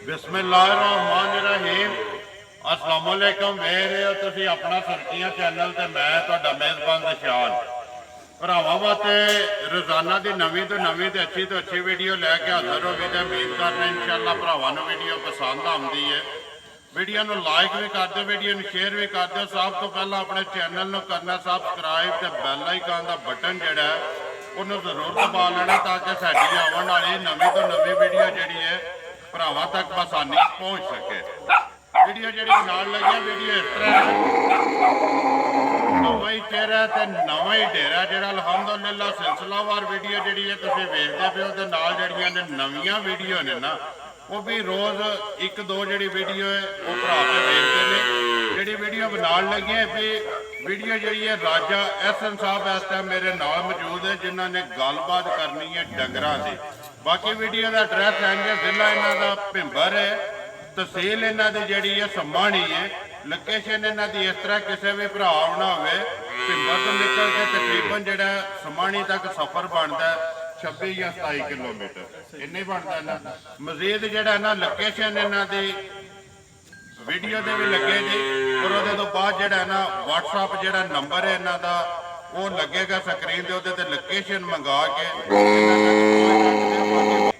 बिस्मिल्लाहिर्रहमानिर्रहीम। अस्सलाम वालेकुम। मेरे हो तुसी अपना सुर्खियां चैनल ते मैं तुहाडा मेज़बान दिशान भरावां वास्ते रोजाना की नवीं तो नवीं तो अच्छी वीडियो लैके हाजिर हो गई। तो उम्मीद करना इंशाअल्लाह भरावां नूं वीडियो पसंद आती है। वीडियो नूं लाइक भी कर दो, वीडियो नूं शेयर भी कर दो। सब तो पहला अपने चैनल नूं करना सबसक्राइब ते बैल आइकन का बटन जिहड़ा है उन्होंने जरूर दबा लेना ताकि साडी आने वाली नवीं तो नवीं वीडियो जिहड़ी है भरावां तक आसानी पहुँच सके। वीडियो जी नाल लगी वीडियो इस तरह नवा ही चेहरा तो नवा ही डेरा जो अलहमदुलिल्लाह सिलसिलावार वीडियो जी है तुम वेखते पे हो। नाल जड़िया ने नविया वीडियो ने ना वो भी रोज़ एक दो जी वीडियो है वो भरा पे देखते हैं। जी वीडियो बनाने लगे भी वीडियो जी है राजा एहसन साहब इस टाइम मेरे नाल मौजूद है जिन्होंने गलबात करनी है डंगरां की। बाकी वीडियो का एड्रैस है जिला इन्हों का भिंबर है, तहसील इन्हों की जी है समाणी है। लोकेशन इन्हों की इस तरह किसी भी भरा आना हो भिंबर तो निकल के तकरीबन जो समाणी तक सफ़र बनता है 26 या 27 किलोमीटर इन्ना ही बनता है ना। मजीद जोड़ा ना लोकेशन इन्हों की वीडियो के भी लगे जी और वो बाद जोड़ा ना व्हाट्सअप जोड़ा नंबर है इन्हों का वो लगेगा स्क्रीन के उत्ते लोकेशन मंगा के।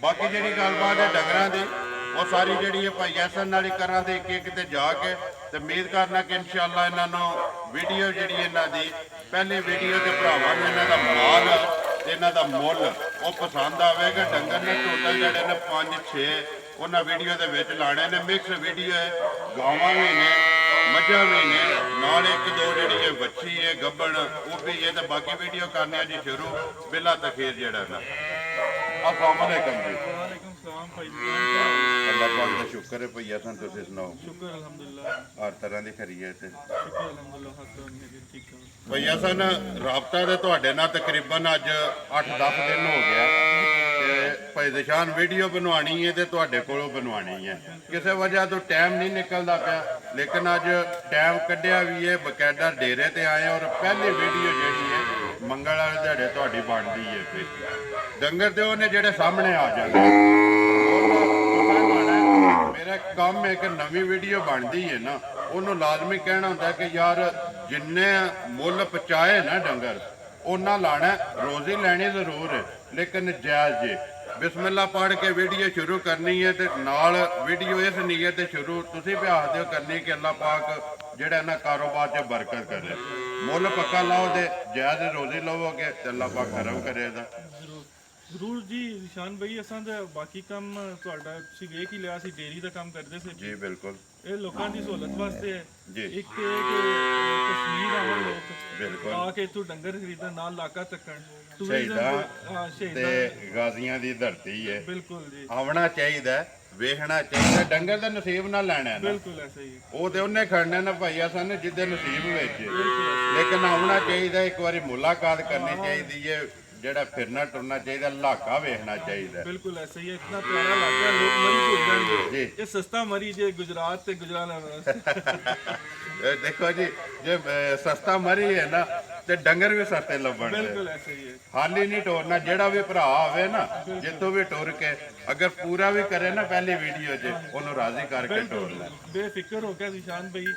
बाकी जी गलबात है डंगरां की वो सारी जी भाई एहसन नाल करा दे किते जाके तो उम्मीद करना कि इंशाअल्लाह इन्हों वीडियो जी इन्हों की पहली वीडियो के भरावां नूं इन्हों का माल इन्हों का मुल वो पसंद आएगा। डंगर ने टोटल जोड़े ने 5-6 उन्होंने वीडियो के विच लाने ने मिक्स वीडियो है। गावां भी ने मझां भी ने नाल एक दो जी बच्ची है गब्बन वो भी है। तो बाकी वीडियो करने जी शुरू बिला तखीर जड़ा ना। अस्सलाम वालेकुम जी। अल्लाह पाक का शुक्र है भैया सन तुसीं सुनाओ। शुक्र अल्हम्दुलिल्लाह हर तरह की खैरियत है शुक्र अल्हम्दुलिल्लाह हर तरह की ठीक है। भैया सन राबता तो तुहाडे नाल तकरीबन अज 8-10 दिन हो गया ते भाई दिशान वीडियो बनवानी है तो तुहाडे कोलों बनवानी है। किसी वजह तो टाइम नहीं निकलता पाया लेकिन अज टाइम कढ़िया भी है। बकायदा डेरे ते आए और पहली वीडियो जी है मंगल वाले दिहाड़े तुहाडी बनदी है। फिर डंगर तो उन्हें जेडे सामने आ जाते मेरा काम एक नवी वीडियो बनती है ना उन्होंने लाजमी कहना होंगे कि यार जिन्ने मुल पचाए ना डंगर उन्ना लाना रोजी लैनी जरूर है लेकिन जायज़ जे। बिस्मिल्लाह पढ़ के वीडियो शुरू करनी है तो नाल वीडियो इस नीयत शुरू तुसीं भी आखदे हो करनी कि अल्लाह पाक जेड़ा ना कारोबार च बरकत करे। मुल पक्का लाओ तो जायज़ रोजी लवोगे तो अल्लाह पाक करम करेगा। ਜ਼ਰੂਰ ਜੀ ਨਿਸ਼ਾਨ ਭਾਈ ਅਸਾਂ ਦਾ ਬਾਕੀ ਕੰਮ ਤੁਹਾਡਾ ਤੁਸੀਂ ਵੇਖ ਹੀ ਲਿਆ ਸੀ ਡੇਰੀ ਦਾ ਕੰਮ ਕਰਦੇ ਸੀ जी बिल्कुल ਇਹ ਲੋਕਾਂ ਦੀ ਸਹੂਲਤ ਵਾਸਤੇ ਹੈ जी ਇੱਕ ਤੇ ਕਿ ਕਸ਼ਮੀਰ ਆਉਣ ਲੋਕ बिल्कुल ਆ ਕੇ ਇੱਥੋਂ ਡੰਗਰ ਖਰੀਦਣ ਨਾਲ ਇਲਾਕਾ ਤੱਕਣ ਸ਼ਹੀਦਾਂ ਸ਼ਹੀਦਾਂ ਤੇ ਗਾਜ਼ੀਆਂ ਦੀ ਧਰਤੀ ਹੈ। ਬਿਲਕੁਲ ਜੀ ਆਉਣਾ ਚਾਹੀਦਾ ਵੇਖਣਾ ਚਾਹੀਦਾ ਡੰਗਰ ਦਾ ਨਸੀਬ ਨਾਲ ਲੈਣਾ ਹੈ ਨਾ ਬਿਲਕੁਲ ਐਸਾ ਹੀ ਉਹ ਤੇ ਉਹਨੇ ਖੜਨਾ ਨਾ ਭਾਈਆ ਸਾਨੂੰ ਜਿੱਦੇ ਨਸੀਬ ਵਿੱਚ ਲੇਕਿਨ ਆਉਣਾ ਚਾਹੀਦਾ ਇੱਕ ਵਾਰੀ ਮੁਲਾਕਾਤ ਕਰਨੀ ਚਾਹੀਦੀ ਹੈ। ਜਿਹੜਾ ਫਿਰਨਾ ਟੁਰਨਾ ਚਾਹੀਦਾ ਇਲਾਕਾ ਵੇਖਣਾ ਚਾਹੀਦਾ बिल्कुल ऐसा ही है। इतना प्यारा इलाका है लोग मरी भूल जाएंगे जी। ये सस्ता मरी जे गुजरात ते गुजरात देखो जी जे सस्ता मरी है ना ਤੇ ਡੰਗਰ ਵੀ ਸਸਤੇ ਲੱਭਣ बिल्कुल ऐसा ही है। ਹਾਲੀ ਨਹੀਂ ਟੋਰਨਾ ਜਿਹੜਾ ਵੀ ਭਰਾ ਆਵੇ ਨਾ ਜਿੱਥੋਂ ਵੀ ਟੁਰ ਕੇ ਅਗਰ ਪੂਰਾ ਵੀ ਕਰੇ ਨਾ ਪਹਿਲੀ ਵੀਡੀਓ 'ਚ ਉਹਨੂੰ ਰਾਜ਼ੀ ਕਰਕੇ ਟੋਰਨਾ। बेफिक्र हो गया निशान भाई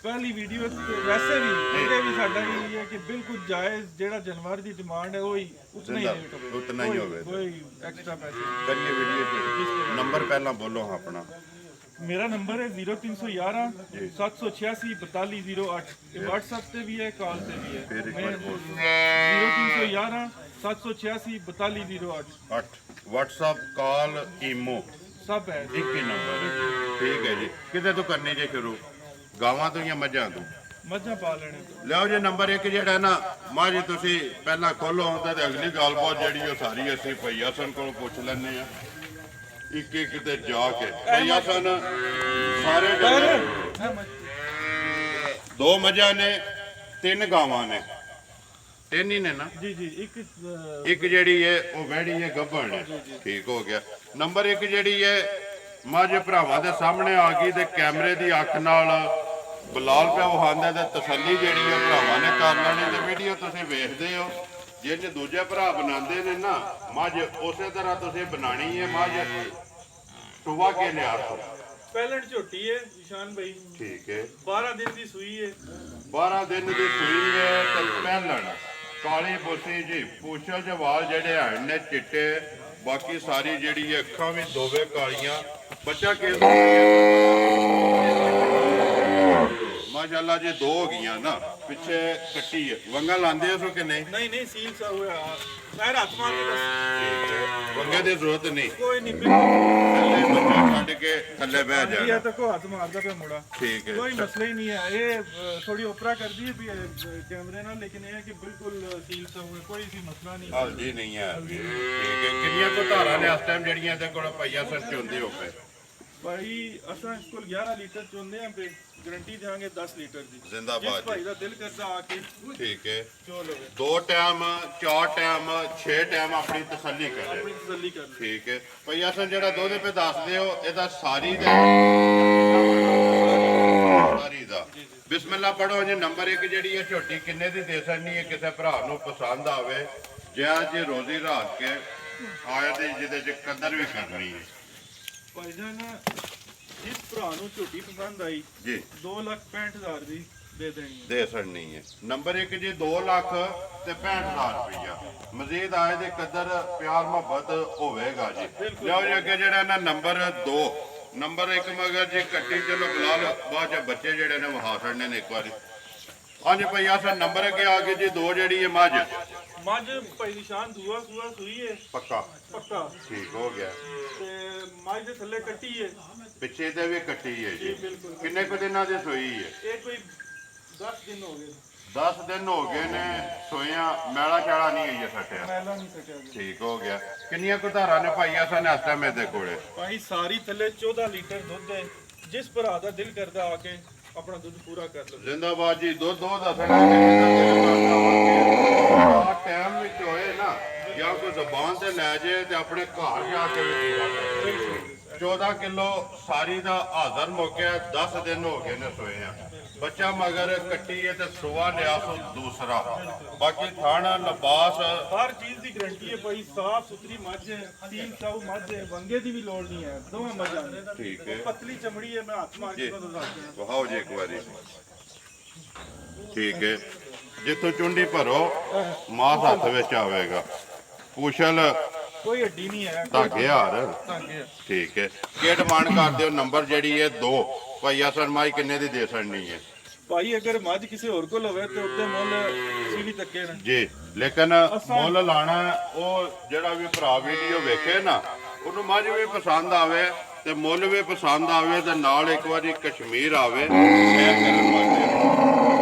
पहली वीडियो वैसे भी ਇਹਦੇ ਵੀ ਸਾਡਾ ਇਹ ਹੈ ਕਿ ਬਿਲਕੁਲ ਜਾਇਜ਼ ਜਿਹੜਾ ਜਾਨਵਰ ਦੀ ਡਿਮਾਂਡ ਹੈ ਉਹੀ ਉਤਨਾ ਹੀ ਰੇਟ ਹੋਵੇ ਉਤਨਾ ਹੀ ਹੋਵੇ ਕੋਈ ਐਕਸਟਰਾ ਪੈਸੇ ਕਰੀਏ ਵੀਡੀਓ ਨੰਬਰ ਪਹਿਲਾਂ ਬੋਲੋ ਆਪਣਾ। ਮੇਰਾ ਨੰਬਰ ਹੈ 0311 786 4208 ਇਹ WhatsApp ਤੇ ਵੀ ਹੈ ਕਾਲ ਤੇ ਵੀ ਹੈ। ਫਿਰ ਇੱਕ ਵਾਰ ਬੋਲ 0311 786 4208 8 WhatsApp ਕਾਲ ਈਮੋ ਸਭ ਹੈ ਇੱਕ ਹੀ ਨੰਬਰ ਠੀਕ ਹੈ ਜੀ। ਕਿਤੇ ਤੋਂ ਕਰਨੀ ਜੇ ਸ਼ੁਰੂ ਗਾਵਾਂ ਤੋਂ ਜਾਂ ਮੱਝਾਂ ਤੋਂ? ਮੱਝਾਂ ਪਾ ਲੈਣੇ ਤੋਂ। ਲਿਆਓ ਜੀ ਨੰਬਰ 1 ਜਿਹੜਾ ਨਾ ਮੱਝ ਤੁਸੀਂ ਪਹਿਲਾਂ ਖੋਲੋ ਹੁੰਦਾ ਤੇ ਅਗਲੀ ਗੱਲਬਾਤ ਜਿਹੜੀ ਉਹ ਸਾਰੀ ਅਸੀਂ ਭਈਆ ਸਨ ਕੋਲੋਂ ਪੁੱਛ ਲੈਣੇ ਆ ਇੱਕ ਇੱਕ ਤੇ ਜਾ ਕੇ। ਭਈਆ ਸਨ ਸਾਰੇ ਡੰਗਰ ਦੋ ਮੱਝਾਂ ਨੇ 3 ਗਾਵਾਂ ਨੇ 3 ਹੀ ਨੇ ਨਾ ਜੀ ਜੀ ਇੱਕ ਜਿਹੜੀ ਹੈ ਉਹ ਵਹਿੜੀ ਹੈ ਗੱਭਣ ਹੈ ਠੀਕ ਹੋ ਗਿਆ। ਨੰਬਰ 1 ਜਿਹੜੀ ਹੈ ਮੱਝ ਭਰਾਵਾਂ ਦੇ ਸਾਹਮਣੇ ਆ ਗਈ ਤੇ ਕੈਮਰੇ ਦੀ ਅੱਖ ਨਾਲ ਬਲਾਲ ਪਿਆ ਵਹਾਉਂਦਾ ਤੇ ਤਸੱਲੀ ਜਿਹੜੀ ਹੈ ਭਰਾਵਾਂ ਨੇ ਕਰ ਲੈਣੀ ਤੇ ਵੀਡੀਓ ਤੁਸੀਂ ਵੇਖਦੇ ਹੋ ਜੇ ਦੂਜੇ ਭਰਾ ਬਣਾਉਂਦੇ ਨੇ ਨਾ ਮੱਝ ਉਸੇ ਤਰ੍ਹਾਂ ਤੁਸੀਂ ਬਣਾਣੀ ਹੈ। ਮੱਝ ਸੁਬਾ ਕੇ ਲਿਆ ਸੋ ਪਹਿਲਣ ਝੋਟੀ ਹੈ ਨਿਸ਼ਾਨ ਭਾਈ, ਠੀਕ ਹੈ 12 ਦਿਨ ਦੀ ਸੂਈ ਹੈ। 12 ਦਿਨ ਦੀ ਸੂਈ ਹੈ ਤੇ ਪਹਿਲਣ ਕਾਲੀ ਬੁੱਸੀ ਜੀ, ਪੂਛਲ ਦੇ ਵਾਲ ਜਿਹੜੇ ਹਨ ਨੇ ਚਿੱਟੇ, ਬਾਕੀ ਸਾਰੀ ਜਿਹੜੀ ਹੈ ਅੱਖਾਂ ਵੀ ਦੋਵੇਂ ਕਾਲੀਆਂ। ਬੱਚਾ ਕਿਸ ਮਾਸ਼ਾਅੱਲਾ ਜੀ ਦੋ ਹੋ ਗਈਆਂ ਨਾ, ਪਿੱਛੇ ਕੱਟੀ ਹੈ। ਵੰਗਾ ਲਾਉਂਦੇ ਹੋ ਕਿ ਨਹੀਂ? ਨਹੀਂ ਨਹੀਂ ਸੀਲ ਸਾ ਹੋਇਆ ਪੈਰ ਹੱਥ ਮਾਰ ਕੇ ਦੱਸ। ਵੰਗੇ ਦੀ ਜ਼ਰੂਰਤ ਨਹੀਂ, ਕੋਈ ਨਹੀਂ ਥੱਲੇ ਬੱਚਾ ਕੱਢ ਕੇ ਥੱਲੇ ਬਹਿ ਇਹ ਜਾਣਾ। ਤਾਂ ਕੋ ਹੱਥ ਮਾਰਦਾ ਪਿਆ ਮੁੰਡਾ, ਠੀਕ ਹੈ ਕੋਈ ਮਸਲਾ ਹੀ ਨਹੀਂ ਹੈ। ਇਹ ਥੋੜੀ ਓਪਰਾ ਕਰਦੀ ਹੈ ਵੀ ਕੈਮਰੇ ਨਾਲ, ਲੇਕਿਨ ਇਹ ਹੈ ਕਿ ਬਿਲਕੁਲ ਸੀਲ ਸਾ ਹੋਇਆ, ਕੋਈ ਸੀ ਮਸਲਾ ਨਹੀਂ। ਹਲਦੀ ਨਹੀਂ ਹੈ। ਠੀਕ ਹੈ, ਕਿੰਨੀਆਂ ਕੋ ਧਾਰਾਂ ਨੇ ਇਸ ਟਾਈਮ ਜਿਹੜੀਆਂ ਇਹਦੇ ਕੋਲ ਪਈਆ ਸਰ ਚੁੰਦੇ ਹੋ ਪਏ? ਭਾਈ ਅਸਾਂ ਇਸ ਕੋਲ 11 ਲੀਟਰ ਚੋਂਦੇ ਆਂ ਤੇ ਗਾਰੰਟੀ ਦੇਵਾਂਗੇ 10 ਲੀਟਰ ਦੀ। ਜ਼ਿੰਦਾਬਾਦ ਜਿਸ ਭਾਈ ਦਾ ਦਿਲ ਕਰਦਾ ਆ ਕੇ ਠੀਕ ਹੈ, ਚੋ ਲਵੇ, 2 ਟਾਈਮ 4 ਟਾਈਮ 6 ਟਾਈਮ ਆਪਣੀ ਤਸੱਲੀ ਕਰੇ। ਆਪਣੀ ਤਸੱਲੀ ਕਰ ਲਵੇ। ਠੀਕ ਹੈ ਭਈਆ ਸਰ, ਜਿਹੜਾ ਦੁੱਧ ਪੇ ਦੱਸਦੇ ਹੋ ਇਹਦਾ ਸਾਰੀ ਦਾ ਸਾਰੀ ਦਾ ਬਿਸਮਿਲ੍ਲਾ ਪੜੋ ਜੀ। ਨੰਬਰ 1 ਜਿਹੜੀ ਹੈ ਝੋਟੀ ਕਿੰਨੇ ਦੀ ਦੇ ਸਕਣੀ ਹੈ ਕਿਸੇ ਭਰਾ ਨੂੰ ਪਸੰਦ ਆਵੇ, ਜਾਂ ਜੇ ਰੋਜ਼ੀ ਰਾਤ ਕੇ ਆਏ ਤੇ ਜਿਹਦੇ ਚ ਕਦਰ ਵੀ ਕਰਨੀ ਹੈ? ਭਾਈ ਜਾਨ ਜਿਸ ਭਰਾ ਨੂੰ ਝੋਟੀ ਪਸੰਦ ਆਈ ਜੀ 2,65,000 ਦੀ ਦੇ ਦੇਣੀ ਹੈ। ਦੇ ਸਕਣੀ ਹੈ। ਨੰਬਰ 1 ਜੀ 2 ਲੱਖ ਤੇ 65,000 ਰੁਪਈਆ। ਮਜ਼ੀਦ ਆਏ ਦੇ ਕਦਰ ਪਿਆਰ ਮੁਹੱਬਤ ਹੋਵੇਗਾ ਜੀ। ਲਿਓ ਜੀ ਅੱਗੇ ਜਿਹੜਾ ਨਾ ਨੰਬਰ 2, ਨੰਬਰ 1 ਮਗਰ ਜੀ ਕੱਟੀ, ਚਲੋ ਬੁਲਾ ਲਓ, ਬਾਅਦ ਚ ਬੱਚੇ ਜਿਹੜੇ ਨੇ ਵਹਾ ਛੱਡਨੇ ਨੇ ਇੱਕ ਵਾਰੀ। ਹਾਂਜੀ ਭਈਆ ਸਰ, ਨੰਬਰ ਅੱਗੇ ਆ ਗਏ ਜੀ 2 ਜਿਹੜੀ ਹੈ ਮੱਝ ਮੱਝ ਭਾਈ ਨਿਸ਼ਾਨ ਦੂਆ ਸੂਆ ਸੂਈ ਹੈ ਪੱਕਾ, ਪੱਕਾ, ਠੀਕ ਹੋ ਗਿਆ। ਤੇ ਮੱਝ ਦੇ ਥੱਲੇ ਕੱਟੀ ਹੈ ਪਿੱਛੇ ਤੇ ਵੀ ਕੱਟੀ ਹੈ ਜੀ, ਜੀ। ਬਿਲਕੁਲ। ਕਿੰਨੇ ਕੁ ਦਿਨਾਂ ਦੀ ਸੋਈ ਹੈ? ਇਹ ਕੋਈ 10 ਦਿਨ ਹੋ ਗਏ 10 ਦਿਨ ਹੋ ਗਏ ਨੇ ਸੋਈਆਂ, ਮੈਲਾ ਚਾਲਾ ਨਹੀਂ ਹੋਈ ਹੈ ਸੱਟਿਆ। ਮੈਲਾ ਨਹੀਂ ਸਕਿਆ ਜੀ। ਠੀਕ ਹੋ ਗਿਆ। ਕਿੰਨੀਆਂ ਕੁ ਧਾਰਾਂ ਨੇ ਭਾਈਆ ਸਨ ਇਸ ਟਾਈਮ ਇਹਦੇ ਕੋਲੇ? ਭਾਈ ਸਾਰੀ ਥੱਲੇ 14 ਲੀਟਰ ਦੁੱਧ ਹੈ। ਜਿਸ ਭਰਾ ਦਾ ਦਿਲ ਕਰਦਾ ਆ ਕੇ ਆਪਣਾ ਦੁੱਧ ਪੂਰਾ ਕਰ ਲਵੇ। ਜ਼ਿੰਦਾਬਾਦ ਜੀ। ਦੁੱਧ ਦੱਸਣਾ ਕਿ ਟਾਈਮ ਵਿੱਚ ਹੋਏ ਨਾ, ਜਾਂ ਕੋਈ ਜ਼ਬਾਨ ਤੇ ਲੈ ਜੇ ਤੇ ਆਪਣੇ ਘਰ ਜਾ ਕੇ ਵੀ ਪੂਰਾ ਕਰ। 14 ਕਿਲੋ ਸਾਰੀ ਦਾ ਹਾਜ਼ਰ ਮੌਕਿਆ, 10 ਦਿਨ ਹੋ ਗਏ ਨੇ ਸੋਏ ਆ। ਬੱਚਾ ਮਗਰ ਕੱਟੀ ਹੈ ਤੇ ਸੁਆ ਲਿਆ ਸੋ ਦੂਸਰਾ। ਬਾਕੀ ਥਾਣਾ ਲਿਬਾਸ ਹਰ ਚੀਜ਼ ਦੀ ਗਾਰੰਟੀ ਹੈ ਭਾਈ। ਸਾਫ ਸੁਥਰੀ ਮੱਝ ਹੈ, ਸੀਲ ਸਾਊ ਮੱਝ ਹੈ, ਵੰਗੇ ਦੀ ਵੀ ਲੋੜ ਨਹੀਂ ਹੈ, ਦੋਵੇਂ ਮੱਝਾਂ ਨੇ। ਠੀਕ ਹੈ ਪਤਲੀ ਚਮੜੀ ਹੈ, ਮੈਂ ਹੱਥ ਮਾਰ ਕੇ ਤੁਹਾਨੂੰ ਦੱਸ ਦਿਆਂ। ਵਹਾਓ ਜੀ ਇੱਕ ਵਾਰੀ। ਠੀਕ ਹੈ, ਜਿੱਥੋਂ ਚੁੰਡੀ ਭਰੋ ਮਾਸ ਹੱਥ ਵਿੱਚ ਆਵੇਗਾ। ਪੁਛਲ ਕੋਈ ਹੱਡੀ ਨਹੀਂ ਹੈ, ਧਾਗੇ ਹਾਰ। ਧਾਗੇ ਆ। ਠੀਕ ਹੈ, ਕੀ ਡਿਮਾਂਡ ਕਰਦੇ ਹੋ? ਨੰਬਰ ਜਿਹੜੀ ਹੈ 2 ਭਈਆ ਸਰ, ਮਾਈ ਕਿੰਨੇ ਦੀ ਦੇ ਸਕਣੀ ਹੈ? ਭਾਈ ਅਗਰ ਮੱਝ ਕਿਸੇ ਹੋਰ ਕੋਲ ਹੋਵੇ ਤੇ ਉੱਤੇ ਮੁੱਲ ਅਸੀਂ ਵੀ ਤੱਕੇ ਨਾ ਜੀ, ਲੇਕਿਨ ਮੁੱਲ ਲਾਣਾ ਉਹ ਜਿਹੜਾ ਵੀ ਭਰਾ ਵੀਡੀਓ ਵੇਖੇ ਨਾ, ਉਹਨੂੰ ਮੱਝ ਵੀ ਪਸੰਦ ਆਵੇ ਤੇ ਮੁੱਲ ਵੀ ਪਸੰਦ ਆਵੇ ਤੇ ਨਾਲ ਇੱਕ ਵਾਰੀ ਕਸ਼ਮੀਰ ਆਵੇ ਸ਼ੇਅਰ ਕਰਨ ਵਾਸਤੇ।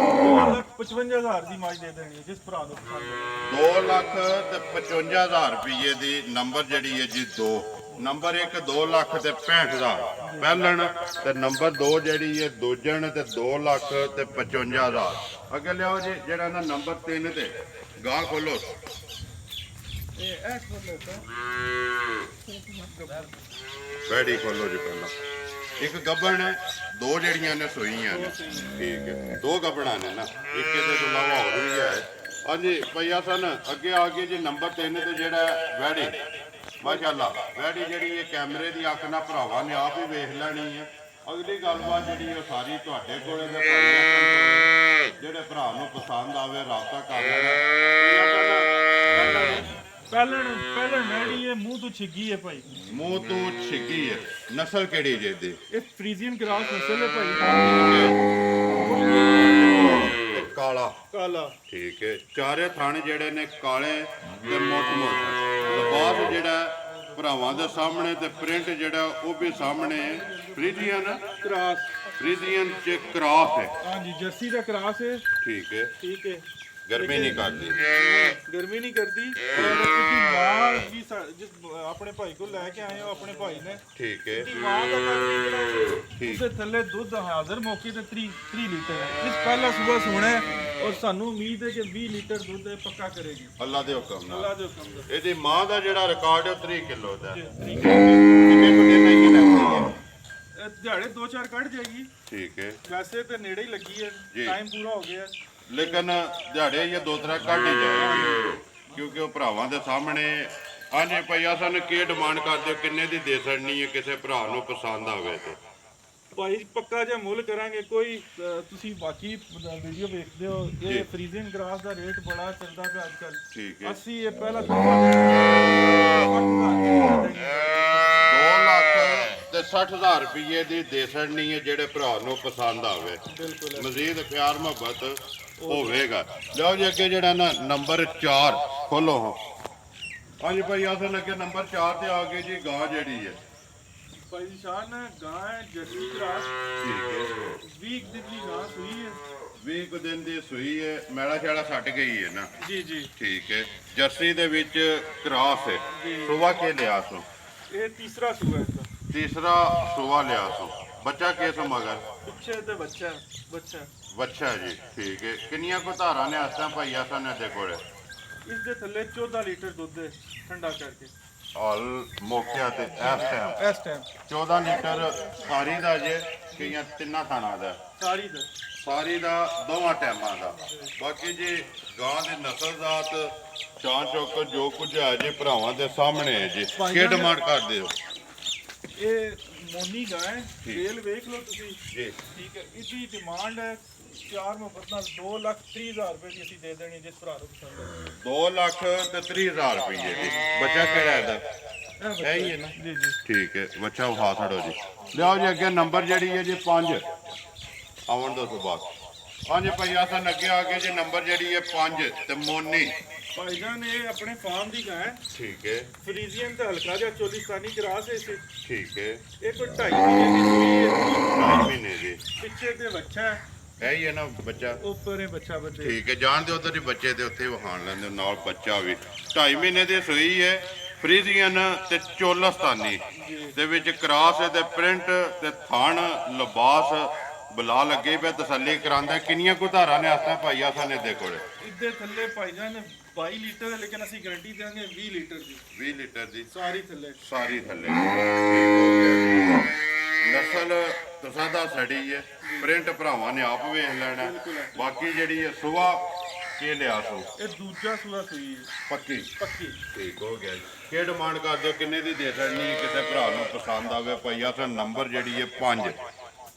2,55,000 ਦੀ ਮੱਝ ਦੇ ਦੇਣੀ ਹੈ ਜਿਸ ਭਰਾ ਨੂੰ ਪਸੰਦ ਹੈ। 2,55,000 ਰੁਪਏ ਦੀ ਨੰਬਰ ਜਿਹੜੀ ਹੈ ਜੀ 2। ਨੰਬਰ 1 2,65,000 ਪਹਿਲਣ, ਤੇ ਨੰਬਰ 2 ਜਿਹੜੀ ਹੈ ਦੂਜਣ ਤੇ 2,55,000। ਅੱਗੇ ਲਿਆਓ ਜੀ ਜਿਹੜਾ ਨਾ ਨੰਬਰ 3 ਤੇ ਗਾਹ ਖੋਲੋ। ਇਹ ਖੋਲੋ ਤਾਂ ਬੈੜੀ ਖੋਲੋ ਜੀ ਪਹਿਲਾਂ। ਇੱਕ ਗੱਬਣ ਹੈ, 2 ਜਿਹੜੀਆਂ ਨੇ ਸੋਈਆਂ ਨੇ। ਠੀਕ ਹੈ, 2 ਗੱਬਣਾਂ ਨੇ ਨਾ, ਇੱਕ ਇਹਦੇ ਤੋਂ ਇਲਾਵਾ ਹੋਰ ਵੀ ਹੈ। ਹਾਂਜੀ ਭਈਆ ਸਨ, ਅੱਗੇ ਆ ਗਏ ਜੀ ਨੰਬਰ 3 ਤੇ ਜਿਹੜਾ ਵੈੜੀ। ਮਾਸ਼ਾਅੱਲਾ ਵੈੜੀ ਜਿਹੜੀ ਇਹ ਕੈਮਰੇ ਦੀ ਅੱਖ ਨਾਲ ਭਰਾਵਾਂ ਨੇ ਆਪ ਹੀ ਵੇਖ ਲੈਣੀ ਹੈ। ਅਗਲੀ ਗੱਲਬਾਤ ਜਿਹੜੀ ਉਹ ਸਾਰੀ ਤੁਹਾਡੇ ਕੋਲੇ ਤੇ ਜਿਹੜੇ ਭਰਾ ਨੂੰ ਪਸੰਦ ਆਵੇ ਰਾਬਤਾ ਕਰ ਲੈਣਾ। ਪਹਿਲਣ ਮੈੜੀ ਹੈ, ਮੂੰਹ ਤੋਂ ਛਿੱਗੀ ਹੈ ਭਾਈ। ਮੂੰਹ ਤੋਂ ਛਿੱਗੀ ਹੈ। ਨਸਲ ਕਿਹੜੀ ਜੇ ਦੀ? ਇਹ ਫਰੀਜ਼ੀਅਨ ਕ੍ਰਾਸ ਨਸਲ ਹੈ ਭਾਈ। ਕਾਲਾ ਕਾਲਾ। ਠੀਕ ਹੈ, ਚਾਰੇ ਥਣ ਜਿਹੜੇ ਨੇ ਕਾਲੇ ਤੇ ਮੋਟ ਲਿਬਾਸ ਜਿਹੜਾ ਭਰਾਵਾਂ ਦੇ ਸਾਹਮਣੇ ਤੇ ਪ੍ਰਿੰਟ ਜਿਹੜਾ ਉਹ ਵੀ ਸਾਹਮਣੇ ਹੈ। ਫਰੀਜ਼ੀਅਨ ਕ੍ਰਾਸ, ਫਰੀਜ਼ੀਅਨ ਚ ਕ੍ਰਾਸ ਹੈ। ਹਾਂਜੀ ਜਰਸੀ ਦਾ ਕ੍ਰਾਸ ਹੈ। ਠੀਕ ਹੈ, ਠੀਕ ਹੈ, ਗਰਮੀ ਨਹੀਂ ਕਰਦੀ। ਗਰਮੀ ਨਹੀਂ ਕਰਦੀ। ਔਰ ਕਿਉਂਕਿ ਮਾਂ ਵੀ ਜਿਸ ਆਪਣੇ ਭਾਈ ਕੋਲ ਲੈ ਕੇ ਆਏ ਹੋ, ਆਪਣੇ ਭਾਈ ਨੇ, ਠੀਕ ਹੈ, ਕਿਉਂਕਿ ਮਾਂ ਦਾ ਕੰਮ ਜਿਹੜਾ ਠੀਕ। ਉਸੇ ਥੱਲੇ ਦੁੱਧ ਹਾਜ਼ਰ ਮੌਕੇ ਤੇ 3 ਲੀਟਰ ਹੈ। ਇਸ ਪਹਿਲਾ ਸੂਬਾ ਸੋਣਾ ਹੈ ਔਰ ਸਾਨੂੰ ਉਮੀਦ ਹੈ ਕਿ 20 ਲੀਟਰ ਦੁੱਧ ਇਹ ਪੱਕਾ ਕਰੇਗੀ ਅੱਲਾ ਦੇ ਹੁਕਮ ਨਾਲ। ਅੱਲਾ ਦੇ ਹੁਕਮ ਦਾ। ਇਹਦੀ ਮਾਂ ਦਾ ਜਿਹੜਾ ਰਿਕਾਰਡ ਹੈ 3 ਕਿਲੋ ਦਾ। ਕਿੰਨੇ ਕੁ ਦਿਨ ਨਹੀਂ ਲੱਗਦੀ ਹੈ? ਇਹ ਦਿਹਾੜੇ 2-4 ਕੱਢ ਜਾਏਗੀ। ਠੀਕ ਹੈ, ਵੈਸੇ ਤੇ ਨੇੜੇ ਹੀ ਲੱਗੀ ਹੈ, ਜੀ। ਟਾਈਮ ਪੂਰਾ ਹੋ ਗਿਆ। ਲੇਕਿਨ ਦਿਹਾੜੇ ਇਹ 2-3 ਕੱਢ ਹੀ ਜਾਏਗੀ, ਕਿਉਂਕਿ ਉਹ ਭਰਾਵਾਂ ਦੇ ਸਾਹਮਣੇ ਹਾਂਜੀ ਭਈਆ ਸਾਨੂੰ ਕੀ ਡਿਮਾਂਡ ਕਰਦੇ ਹੋ, ਕਿੰਨੇ ਦੀ ਦੇ ਛੱਡਣੀ ਹੈ ਕਿਸੇ ਭਰਾ ਨੂੰ ਪਸੰਦ ਆਵੇ ਤੇ? ਭਾਈ ਪੱਕਾ ਜਿਹਾ ਮੁੱਲ ਕਰਾਂਗੇ। ਕੋਈ ਤੁਸੀਂ ਬਾਕੀ ਵੀਡੀਓ ਵੇਖਦੇ ਹੋ, ਜੀ। ਇਹ ਫਰੀਜ਼ਨ ਗ੍ਰਾਸ ਦਾ ਰੇਟ ਬੜਾ ਚੱਲਦਾ ਪਿਆ ਅੱਜ ਕੱਲ। ਠੀਕ ਹੈ। ਅਸੀਂ ਇਹ ਪਹਿਲਾ 2 ਲੱਖ ਤੇ 60,000 ਰੁਪਏ ਦੀ ਦੇ ਛੱਡਣੀ ਹੈ ਜਿਹੜੇ ਭਰਾ ਨੂੰ ਪਸੰਦ ਆਵੇ। ਬਿਲਕੁਲ ਮਜ਼ੀਦ ਪਿਆਰ ਮੁਹੱਬਤ ਹੋਵੇਗਾ। ਲਓ ਜੀ ਅੱਗੇ ਜਿਹੜਾ ਨਾ ਨੰਬਰ 4 ਖੋਲੋ। ਹਾਂਜੀ ਭਾਈ ਆਹ ਲੱਗੇ ਨੰਬਰ 4 ਤੇ ਆ ਗਏ ਜੀ ਗਾਂ ਜਿਹੜੀ ਹੈ ਭਾਈ ਨਿਸ਼ਾਨ ਗਾਂ ਹੈ ਜਰਸੀ ਕ੍ਰਾਸ। ਠੀਕ ਹੈ। 20 ਦਿਨ ਦੀ ਗਾਂ ਸੂਈ ਹੈ। 20 ਕੁ ਦਿਨ ਦੀ ਸੂਈ ਹੈ, ਮੈਲਾ ਛਾਲਾ ਛੱਡ ਗਈ ਹੈ ਨਾ? ਜੀ ਜੀ। ਠੀਕ ਹੈ। ਜਰਸੀ ਦੇ ਵਿੱਚ ਕ੍ਰਾਸ ਹੈ। ਸੁਬਾ ਕੇ ਲਿਆ ਸੋ? ਇਹ ਤੀਸਰਾ ਸੂਆ ਹੈ ਇਸਦਾ। ਤੀਸਰਾ ਸੁਬਾ ਲਿਆ ਸੋ। ਬੱਚਾ ਕਿਸ ਮਗਰ? ਪਿੱਛੇ ਤੇ ਬੱਚਾ ਬੱਚਾ ਜੀ। ਠੀਕ ਹੈ। ਕਿੰਨੀਆਂ ਕੁ ਧਾਰਾਂ ਨੇ ਹਸਤਾਂ ਭਾਈ ਆਸਾਂ ਦੇ ਕੋਲੇ? ਇਸ ਦੇ ਥੱਲੇ 14 ਲੀਟਰ ਦੁੱਧ ਹੈ ਠੰਡਾ ਕਰਕੇ। ਹਾਲ ਮੌਕਿਆ ਤੇ ਇਸ ਟਾਈਮ 14 ਲੀਟਰ ਸਾਰੀ ਦਾ ਜੇ ਕਈਆਂ ਤਿੰਨਾਂ ਥਾਣਾ ਦਾ? ਸਾਰੀ ਦਾ ਦੋਵਾਂ ਟਾਈਮਾਂ ਦਾ। ਬਾਕੀ ਜੀ ਗਾਂ ਦੀ ਨਸਲਜ਼ਾਤ ਚਾਂ ਚੌਕ ਜੋ ਕੁਝ ਹੈ ਜੀ ਭਰਾਵਾਂ ਦੇ ਸਾਹਮਣੇ ਹੈ ਜੀ। ਕੀ ਡਿਮਾਂਡ ਕਰਦੇ ਹੋ? ਇਹ ਮੋਨੀ ਗਾਂ ਹੈ, ਵੇਲ ਵੇਖ ਲਓ ਤੁਸੀਂ ਜੀ। ਠੀਕ ਹੈ। ਇਹਦੀ ਡਿਮਾਂਡ ਹੈ 4 ਮੁਹੱਬਤ ਨਾਲ 2,30,000 ਰੁਪਏ ਦੀ ਅਸੀਂ ਦੇ ਦੇਣੀ ਜਿਸ ਭਰਾ ਨੂੰ ਪਸੰਦ ਹੈ। 2,30,000 ਰੁਪਏ ਦੀ। ਬੱਚਾ ਕਿਹੜਾ ਇਹਦਾ? ਹੈ ਹੀ ਹੈ ਨਾ? ਜੀ ਜੀ। ਠੀਕ ਹੈ। ਬੱਚਾ ਵਿਖਾ ਛੱਡੋ ਜੀ। ਲਿਆਓ ਜੀ ਅੱਗੇ ਨੰਬਰ ਜਿਹੜੀ ਹੈ ਜੀ 5 ਆਉਣ ਦੋ ਤੋਂ ਬਾਅਦ। ਹਾਂਜੀ ਭਾਈ ਆਸਨ ਅੱਗੇ ਆ ਗਏ ਜੀ ਨੰਬਰ ਜਿਹੜੀ ਹੈ 5 ਤੇ ਮੋਨੀ। ਭਾਈਜਾਨ ਇਹ ਆਪਣੇ ਫਾਰਮ ਦੀ ਗਾਂ ਹੈ। ਠੀਕ ਹੈ। ਫਰੀਜ਼ੀਅਨ ਤੇ ਹਲਕਾ ਜਿਹਾ ਚੋਲਿਸਤਾਨੀ ਕਰਾਸ ਹੈ ਇਸੇ। ਠੀਕ ਹੈ। ਇਹ ਕੋਈ 2.5 ਮਹੀਨੇ ਦੀ ਸੂਈ ਹੈ। 2 ਮਹੀਨੇ ਦੀ। ਪਿੱਛੇ ਤੇ ਬੱਚਾ ਹੈ। ਹੈ ਹੀ ਹੈ ਨਾ ਬੱਚਾ? ਉੱਪਰ ਹੈ ਬੱਚਾ ਬੱਚੇ। ਠੀਕ ਹੈ। ਜਾਣਦੇ ਉਧਰ ਹੀ ਬੱਚੇ ਤੇ ਉੱਥੇ ਵਿਖਾਣ ਲੈਂਦੇ ਨਾਲ ਬੱਚਾ ਵੀ। 2.5 ਮਹੀਨੇ ਦੀ ਸੂਈ ਹੈ। ਫਰੀਜ਼ੀਅਨ ਤੇ ਚੋਲਸਤਾਨੀ ਦੇ ਵਿੱਚ ਕਰਾਸ ਤੇ ਪ੍ਰਿੰਟ ਤੇ ਥਣ ਲਿਬਾਸ ਬੁਲਾ ਲੱਗੇ ਪਿਆ। ਤਸੱਲੀ ਕਰਾਂਦਾ। ਕਿੰਨੀਆਂ ਕੁ ਧਾਰਾਂ ਨੇ ਹਸਤਾਂ ਭਾਈ ਆਸਾਂ ਨੇ ਦੇ ਕੋਲੇ? ਇਹਦੇ ਥੱਲੇ ਭਾਈਜਾਨ 22 ਲੀਟਰ ਹੈ, ਲੇਕਿਨ ਅਸੀਂ ਗਾਰੰਟੀ ਦੇਵਾਂਗੇ 20 ਲੀਟਰ ਦੀ। 20 ਲੀਟਰ ਦੀ ਸਾਰੀ ਥੱਲੇ। ਸਾਰੀ ਥੱਲੇ। ਠੀਕ ਹੋ ਗਿਆ ਜੀ। ਨਸਲ ਤੁਸਾਂ ਦਾ ਸੜੀ ਹੈ। ਪ੍ਰਿੰਟ ਭਰਾਵਾਂ ਨੇ ਆਪ ਵੇਖ ਲੈਣਾ। ਬਾਕੀ ਜਿਹੜੀ ਹੈ ਸੁਬਾ ਕੀ ਲਿਆ ਸੋ? ਇਹ ਦੂਜਾ ਸੂਆ ਸੂਈ ਹੈ। ਪੱਕੀ? ਠੀਕ ਹੋ ਗਿਆ ਜੀ। ਕੀ ਡਿਮਾਂਡ ਕਰਦੇ ਹੋ, ਕਿੰਨੇ ਦੀ ਦੇ ਦੇਣੀ ਹੈ ਕਿਸੇ ਭਰਾ ਨੂੰ ਪਸੰਦ ਆਵੇ? ਭਾਈ ਆਸਾਂ ਨੰਬਰ ਜਿਹੜੀ ਹੈ 5।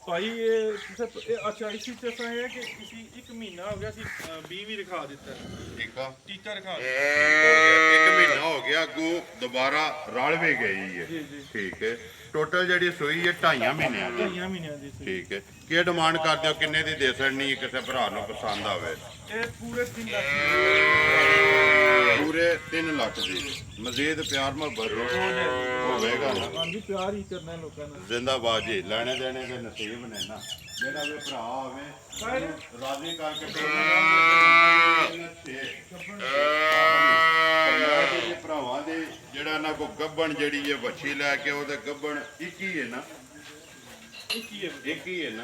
ਭਾਈ ਇਹ ਅੱਛਾ ਇਸੀ ਚ ਹੈ ਕਿ ਤੁਸੀਂ 1 ਮਹੀਨਾ ਹੋ ਗਿਆ ਸੀ 20 ਵੀ ਰਖਾ ਦਿੱਤਾ। ਠੀਕ ਆ। ਟੀਕਾ ਰਖਾ 1 ਮਹੀਨਾ ਹੋ ਗਿਆ ਅੱਗੋਂ ਦੁਬਾਰਾ ਰਲ ਵੀ ਗਈ ਹੈ। ਜੀ ਜੀ। ਠੀਕ ਹੈ। ਟੋਟਲ ਜਿਹੜੀ ਸੂਈ ਹੈ 2.5 ਮਹੀਨਿਆਂ ਦੀ। 2.5 ਮਹੀਨਿਆਂ ਦੀ ਸੂਈ। ਠੀਕ ਹੈ। ਕੀ ਡਿਮਾਂਡ ਕਰਦੇ ਹੋ, ਕਿੰਨੇ ਦੀ ਦੇ ਦੇਣੀ ਹੈ ਕਿਸੇ ਭਰਾ ਨੂੰ ਪਸੰਦ ਆਵੇ? ਇਹ ਪੂਰੇ 3 ਲੱਖ ਪੂਰੇ 3 ਲੱਖ ਦੀ। ਮਜ਼ੀਦ ਪਿਆਰ ਮੁਹੱਬਤ ਹੋਵੇਗਾ ਨਾ? ਹਾਂਜੀ ਪਿਆਰ ਹੀ ਕਰਨਾ ਹੈ ਲੋਕਾਂ ਨਾਲ। ਜ਼ਿੰਦਾਬਾਦ ਜੀ। ਲੈਣੇ ਦੇਣੇ ਦੇ ਨਸੀਬ ਨੇ ਨਾ। ਜਿਹੜਾ ਵੀ ਭਰਾ ਆਵੇ ਰਾਜ਼ੀ ਕਰਕੇ ਭਰਾਵਾਂ ਦੇ ਜਿਹੜਾ ਨਾ ਕੋ ਗੱਬਣ ਜਿਹੜੀ ਹੈ ਵੱਛੀ ਲੈ ਕੇ ਉਹਦੇ ਗੱਬਣ ਇੱਕ ਹੀ ਹੈ ਨਾ? ਇੱਕ ਹੀ ਹੈ ਨਾ?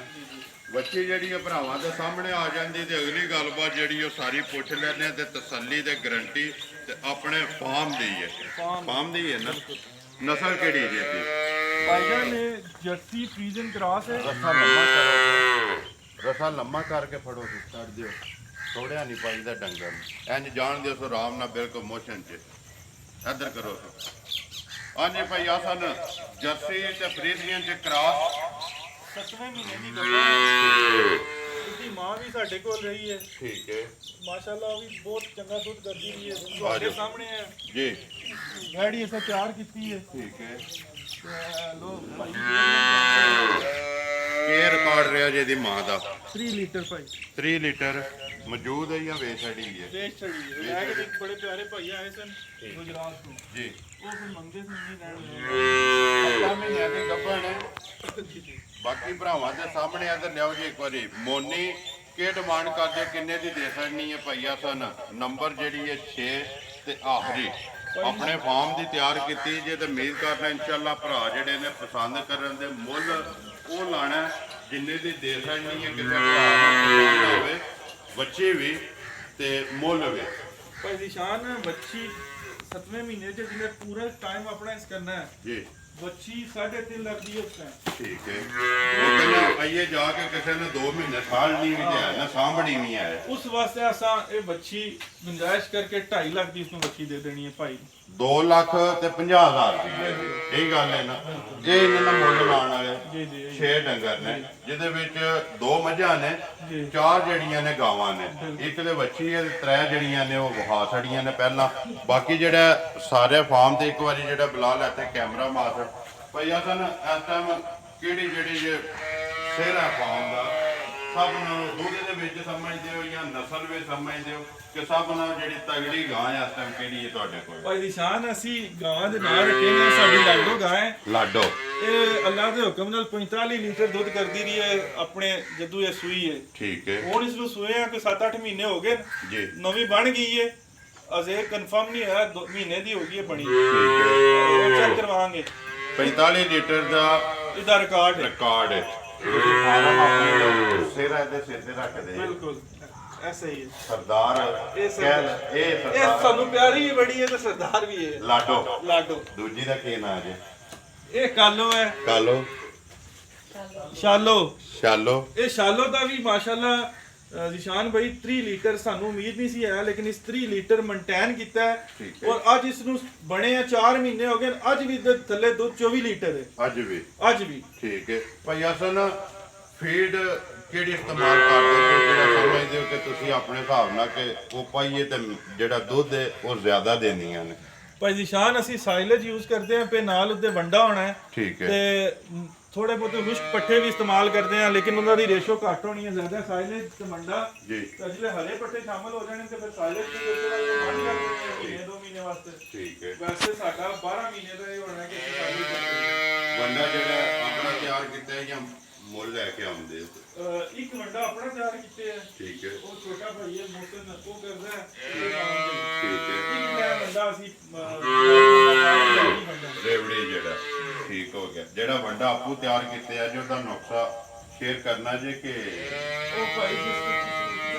ਵੱਛੀ ਜਿਹੜੀ ਹੈ ਭਰਾਵਾਂ ਦੇ ਸਾਹਮਣੇ ਆ ਜਾਂਦੀ ਤੇ ਅਗਲੀ ਗੱਲਬਾਤ ਜਿਹੜੀ ਉਹ ਸਾਰੀ ਪੁੱਛ ਲੈਂਦੇ ਤੇ ਤਸੱਲੀ ਤੇ ਗਰੰਟੀ ਤੇ ਆਪਣੇ ਫਾਰਮ ਦੀ ਹੈ। ਫਾਰਮ ਦੀ ਹੈ ਨਾ? ਨਸਲ ਕਿਹੜੀ ਜੀ ਦੀ? ਭਾਈਜਾਨ ਨੇ ਜਰਸੀ ਫਰੀਜ਼ਨ ਕਰਾਸ ਹੈ। ਰਸਾ ਲੰਮਾ ਕਰਕੇ ਫੜੋ ਛੱਡ ਦਿਓ। ਥੋੜਿਆ ਨਹੀਂ ਪਾਈਦਾ ਡੰਗਰ ਨੂੰ। ਇੰਜ ਜਾਣ ਦਿਓ ਸੋ ਆਰਾਮ ਨਾਲ ਬਿਲਕੁਲ ਮੋਸ਼ਨ 'ਚ। ਇੱਧਰ ਕਰੋ ਸੋ। ਹਾਂਜੀ ਭਾਈ ਆ ਸਨ ਜਰਸੀ ਤੇ ਫਰੀਜ਼ੀਅਨ 'ਚ ਕਰਾਸ। 7ਵੇਂ ਮਹੀਨੇ ਦੀ ਗੱਭਣ। ਇਹਦੀ ਮਾਂ ਵੀ ਸਾਡੇ ਕੋਲ ਰਹੀ ਹੈ। ਠੀਕ ਹੈ। ਮਾਸ਼ਾਅੱਲਾ ਉਹ ਵੀ ਬਹੁਤ ਚੰਗਾ ਦੁੱਧ ਕਰਦੀ ਰਹੀ ਹੈ। ਤੁਹਾਡੇ ਸਾਹਮਣੇ ਹੈ ਜੀ। ਗਾੜੀ ਇਸੇ ਤਿਆਰ ਕੀਤੀ ਹੈ। ਠੀਕ ਹੈ। ਲੋ ਭਾਈ ਕੀ ਰਿਕਾਰਡ ਰਿਹਾ ਜੀ ਇਹਦੀ ਮਾਂ ਦਾ? 3 ਲੀਟਰ ਭਾਈ। 3 ਲੀਟਰ ਮੌਜੂਦ ਹੈ ਜਾਂ ਵੇਚ ਛੜੀ ਹੈ? ਵੇਚ ਛੜੀ ਹੈ। ਲੈ ਕੇ ਇੱਕ ਬੜੇ ਪਿਆਰੇ ਭਾਈ ਆਏ ਸਨ ਗੁਜਰਾਤ ਤੋਂ। ਜੀ। ਉਹ ਫਿਰ ਮੰਗਦੇ ਸੀ ਨਹੀਂ ਲੈਣ। 7 ਮਹੀਨਿਆਂ ਦੀ ਗੱਭਣ ਹੈ। ਬਾਕੀ ਭਰਾਵਾਂ ਦੇ ਸਾਹਮਣੇ ਆ ਤੇ ਲਿਆਓ ਜੀ ਇੱਕ ਵਾਰੀ। ਮੋਨੀ ਕੀ ਡਿਮਾਂਡ ਕਰਦੇ, ਕਿੰਨੇ ਦੀ ਦੇ ਸਕਣੀ ਹੈ ਭਾਈਆ ਸਨ? ਨੰਬਰ ਜਿਹੜੀ ਹੈ 6 ਤੇ ਆਖਰੀ। ਆਪਣੇ ਫਾਰਮ ਦੀ ਤਿਆਰ ਕੀਤੀ ਜੇ ਤੇ ਉਮੀਦ ਕਰਨਾ ਇਨਸ਼ਾਅੱਲਾ ਭਰਾ ਜਿਹੜੇ ਨੇ ਪਸੰਦ ਕਰਨ ਦੇ ਮੁੱਲ ਉਹ ਲਾਣਾ ਜਿੰਨੇ ਦੀ ਦੇ ਸਕਣੀ ਹੈ ਕਿਸੇ ਭਰਾ ਨੂੰ ਪਸੰਦ ਹੋਵੇ। ਬੱਚੇ ਵੀ ਤੇ ਮੁੱਲ ਵੀ। ਭਾਈ ਨਿਸ਼ਾਨ ਬੱਚੀ 7ਵੇਂ ਮਹੀਨੇ ਚ ਜਿਹਨੇ ਪੂਰਾ ਟਾਈਮ ਆਪਣਾ ਇਸ ਕਰਨਾ ਹੈ ਜੀ। ਬੱਚੀ 3.5 ਲੱਖ ਦੀ ਉਸ ਟਾਈਮ। ਠੀਕ ਹੈ। ਉਹ ਕਹਿੰਦਾ ਆਈਏ ਜਾ ਕੇ ਕਿਸੇ ਨੇ 2 ਮਹੀਨੇ ਸਾਂਭਣੀ ਵੀ ਤੇ ਹੈ ਨਾ, ਸਾਂਭਣੀ ਵੀ ਹੈ। ਉਸ ਵਾਸਤੇ ਅਸਾਂ ਇਹ ਬੱਚੀ ਗੁੰਜਾਇਸ਼ ਕਰਕੇ 2.5 ਲੱਖ ਦੀ ਇਸ ਨੂੰ ਬੱਚੀ ਦੇ ਦੇਣੀ ਹੈ ਭਾਈ ਨੂੰ। 2,50,000 ਦੀ ਇਹ ਗੱਲ ਹੈ ਨਾ। ਇਹ ਇਹਨਾਂ ਦਾ ਮੁੱਲ ਲਾਉਣ ਵਾਲੇ ਜੀ ਜੀ 6 ਡੰਗਰ ਨੇ, ਜਿਹਦੇ ਵਿੱਚ 2 ਮੱਝਾਂ ਨੇ, 4 ਜਿਹੜੀਆਂ ਨੇ ਗਾਵਾਂ ਨੇ, ਇੱਕ ਦੇ ਵੱਛੀ ਹੈ, 3 ਜਿਹੜੀਆਂ ਨੇ ਉਹ ਵਹਾ ਛੜੀਆਂ ਨੇ ਪਹਿਲਾਂ। ਬਾਕੀ ਜਿਹੜਾ ਸਾਰੇ ਫਾਰਮ ਤੇ ਇੱਕ ਵਾਰੀ ਜਿਹੜਾ ਬੁਲਾ ਲੈ ਤੇ ਕੈਮਰਾ ਮਾਰ ਭਾਈ ਅਸਨ ਇਸ ਟਾਈਮ ਕਿਹੜੀ ਜਿਹੜੀ ਜੇ ਸਿਹਰਾ ਫਾਰਮ ਦਾ ਸਭ ਨਾਲੋਂ ਦੁੱਧ ਦੇ ਵਿੱਚ ਸਮਝਦੇ ਹੋ ਜਾਂ ਨਸਲ ਵਿੱਚ ਸਮਝਦੇ ਹੋ ਕਿ ਸਭ ਨਾਲੋਂ ਜਿਹੜੀ ਤਗੜੀ ਗਾਂ ਹੈ ਇਸ ਟਾਈਮ ਕਿਹੜੀ ਹੈ ਤੁਹਾਡੇ ਕੋਲ? ਭਾਈ ਦੀ ਸ਼ਾਨ ਅਸੀਂ ਗਾਂ ਦੇ ਨਾਂ ਰੱਖੇ ਨੇ, ਸਾਡੀ ਲਾਡੋ ਗਾਂ ਹੈ। ਲਾਡੋ ਇਹ ਅੱਲਾਹ ਦੇ ਹੁਕਮ ਨਾਲ 45 ਲੀਟਰ ਦੁੱਧ ਕਰਦੀ ਰਹੀ ਹੈ ਆਪਣੇ ਜਦੋਂ ਇਹ ਸੂਈ ਹੈ। ਠੀਕ ਹੈ। ਹੁਣ ਇਸ ਨੂੰ ਸੂਏ ਆ ਕਿ 7-8 ਮਹੀਨੇ ਹੋ ਗਏ ਜੀ। ਨਵੀਂ ਬਣ ਗਈ ਹੈ, ਅਜੇ ਕਨਫਰਮ ਨਹੀਂ ਹੋਇਆ, 2 ਮਹੀਨੇ ਦੀ ਹੋ ਗਈ ਹੈ ਬਣੀ। ਠੀਕ ਹੈ। ਚੈੱਕ ਕਰਵਾਵਾਂਗੇ। 45 ਲੀਟਰ ਦਾ ਇਹਦਾ ਰਿਕਾਰਡ ਹੈ। ਰਿਕਾਰਡ ਹੈ। ਤੁਸੀਂ ਫਾਰਮ ਆਪਣੇ ਸਿਹਰਾ ਦੇ ਸਿਰ ਤੇ ਰੱਖਦੇ ਬਿਲਕੁਲ ਐਸਾ ਹੀ ਹੈ। ਸਰਦਾਰ ਇਹ ਸਰਦਾਰ। ਇਹ ਇਹ ਸਰਦਾਰ ਸਾਨੂੰ ਪਿਆਰੀ ਵੀ ਬੜੀ ਹੈ ਤੇ ਸਰਦਾਰ ਵੀ ਹੈ। ਲਾਡੋ। ਲਾਡੋ। ਦੂਜੀ ਦਾ ਕੀ ਨਾਂ ਜੇ? ਇਹ ਕਾਲੋ ਹੈ। ਕਾਲੋ। ਸ਼ਾਲੋ। ਸ਼ਾਲੋ। ਇਹ ਸ਼ਾਲੋ ਦਾ ਵੀ ਮਾਸ਼ਾਅੱਲਾ ਨਿਸ਼ਾਨ ਭਾਈ 3 ਲੀਟਰ ਸਾਨੂੰ ਉਮੀਦ ਨਹੀਂ ਸੀ ਆਇਆ, ਲੇਕਿਨ ਇਸ 3 ਲੀਟਰ ਮੇਨਟੇਨ ਕੀਤਾ ਹੈ। ਠੀਕ ਹੈ। ਔਰ ਅੱਜ ਇਸ ਨੂੰ ਬਣੇ ਆ 4 ਮਹੀਨੇ ਹੋ ਗਏ, ਅੱਜ ਵੀ ਇਹਦੇ ਥੱਲੇ ਦੁੱਧ 24 ਲੀਟਰ ਹੈ। ਅੱਜ ਵੀ? ਅੱਜ ਵੀ। ਠੀਕ ਹੈ ਭਾਈ ਅਸਨ ਫੀਡ ਕਿਹੜੀ ਇਸਤੇਮਾਲ ਕਰਦੇ ਹੋ ਜਿਹੜਾ ਸਮਝਦੇ ਹੋ ਕਿ ਤੁਸੀਂ ਆਪਣੇ ਹਿਸਾਬ ਨਾਲ ਕਿ ਉਹ ਪਾਈਏ ਤੇ ਜਿਹੜਾ ਦੁੱਧ ਹੈ ਉਹ ਜ਼ਿਆਦਾ ਦੇਣੀਆਂ ਨੇ? ਭਾਈ ਨਿਸ਼ਾਨ ਅਸੀਂ ਸਾਈਲੇਜ ਯੂਜ਼ ਕਰਦੇ ਹਾਂ, ਤੇ ਨਾਲ ਉਹਦੇ ਵੰਡਾ ਹੋਣਾ ਹੈ। ਠੀਕ ਹੈ। ਤੇ ਥੋੜੇ ਬਹੁਤੇ ਖੁਸ਼ਕ ਪੱਠੇ ਵੀ ਇਸਤੇਮਾਲ ਕਰਦੇ ਹਾਂ, ਲੇਕਿਨ ਉਹਨਾਂ ਦੀ ਰੇਸ਼ੋ ਘੱਟ ਹੋਣੀ ਹੈ, ਜ਼ਿਆਦਾ ਸਾਈਲੇਜ ਤੇ ਵੰਡਾ। ਜੀ। ਅਜਲੇ ਹਰੇ ਪੱਠੇ ਸ਼ਾਮਲ ਹੋ ਜਾਣੇ ਤੇ ਫਿਰ ਸਾਈਲੇਜ ਦੀ ਰੇਸ਼ੋ ਦਾ ਇਹ ਮੰਨ ਕਰਦੇ ਹਾਂ 2 ਮਹੀਨੇ ਵਾਸਤੇ। ਠੀਕ ਹੈ। ਵੈਸੇ ਸਾਡਾ 12 ਮਹੀਨੇ ਦਾ ਇਹ ਹੋਣਾ ਕਿ ਅਸੀਂ ਸਾਈਲੇਜ ਕਰਦੇ ਹਾਂ। ਵੰਡਾ ਜਿਹੜਾ ਆਪਣਾ ਤਿਆਰ ਕੀਤਾ ਹੈ ਜਾਂ ਮੁੱਲ ਲੈ ਕੇ ਆਉਂਦੇ ਹੋ? ਇੱਕ ਵੰਡਾ ਆਪਣਾ ਤਿਆਰ ਕੀਤੇ ਹੈ। ਠੀਕ ਹੈ। ਉਹ ਛੋਟਾ ਭਾਈ ਹੈ ਮੋਸਨ ਉਹ ਕਰਦਾ ਹੈ। ਇਹ ਕੰਮ ਜੀ। ਠੀਕ ਹੈ। ਇੱਕ ਮੈਂ ਵੰਡਾ ਅਸੀਂ ਰੇਵੜੀ ਜਿਹੜਾ ਠੀਕ ਹੋ ਗਿਆ। ਜਿਹੜਾ ਵੰਡਾ ਆਪੂ ਤਿਆਰ ਕੀਤੇ ਆ, ਜੋ ਉਹਦਾ ਨੁਕਸਾ ਸ਼ੇਅਰ ਕਰਨਾ ਜੇ ਕਿ ਉਹ ਭਾਈ ਜਿਸ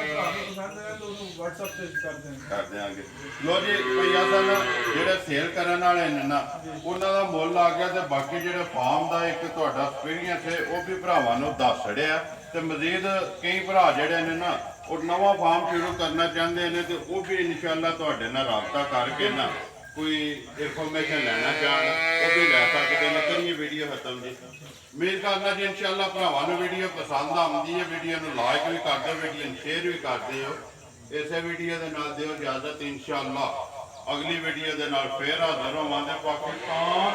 ਤੁਹਾਨੂੰ ਪਸੰਦ ਹੈ ਤਾਂ ਉਹਨੂੰ WhatsApp ਤੇ ਕਰ ਦੇਣਾ। ਕਰ ਦਿਆਂਗੇ। ਲੋ ਜੀ ਭਈਆ ਸਨ ਜਿਹੜੇ ਸੇਲ ਕਰਨ ਵਾਲੇ ਨੇ ਨਾ ਉਹਨਾਂ ਦਾ ਮੁੱਲ ਆ ਗਿਆ, ਤੇ ਬਾਕੀ ਜਿਹੜੇ ਫਾਰਮ ਦਾ ਇੱਕ ਤੁਹਾਡਾ ਐਕਸਪੀਰੀਅੰਸ ਹੈ ਉਹ ਵੀ ਭਰਾਵਾਂ ਨੂੰ ਦੱਸ ਛੜਿਆ। ਤੇ ਮਜ਼ੀਦ ਕਈ ਭਰਾ ਜਿਹੜੇ ਨੇ ਨਾ ਉਹ ਨਵਾਂ ਫਾਰਮ ਸ਼ੁਰੂ ਕਰਨਾ ਚਾਹੁੰਦੇ ਨੇ ਤੇ ਉਹ ਵੀ ਇਨਸ਼ਾਅੱਲਾ ਤੁਹਾਡੇ ਨਾਲ ਰਾਬਤਾ ਕਰਕੇ ਨਾ ਕੋਈ ਇਨਫੋਰਮੇਸ਼ਨ ਲੈਣਾ ਚਾਹਣ ਉਹ ਵੀ ਲੈ ਸਕਦੇ ਨੇ। ਕਰੀਏ ਵੀਡੀਓ ਖਤਮ ਜੀ। ਉਮੀਦ ਕਰਨਾ ਜੀ ਇਨਸ਼ਾਅੱਲਾ ਭਰਾਵਾਂ ਨੂੰ ਵੀਡੀਓ ਪਸੰਦ ਆਉਂਦੀ ਹੈ। ਵੀਡੀਓ ਨੂੰ ਲਾਈਕ ਵੀ ਕਰ ਦਿਓ, ਵੀਡੀਓ ਨੂੰ ਸ਼ੇਅਰ ਵੀ ਕਰ ਦਿਓ। ਇਸੇ ਵੀਡੀਓ ਦੇ ਨਾਲ ਦਿਓ ਇਜਾਜ਼ਤ। ਇਨਸ਼ਾਅੱਲਾ ਅਗਲੀ ਵੀਡੀਓ ਦੇ ਨਾਲ ਫੇਰ ਹਾਜ਼ਰ ਹੋਵਾਂਗੇ। ਪਾਕਿਸਤਾਨ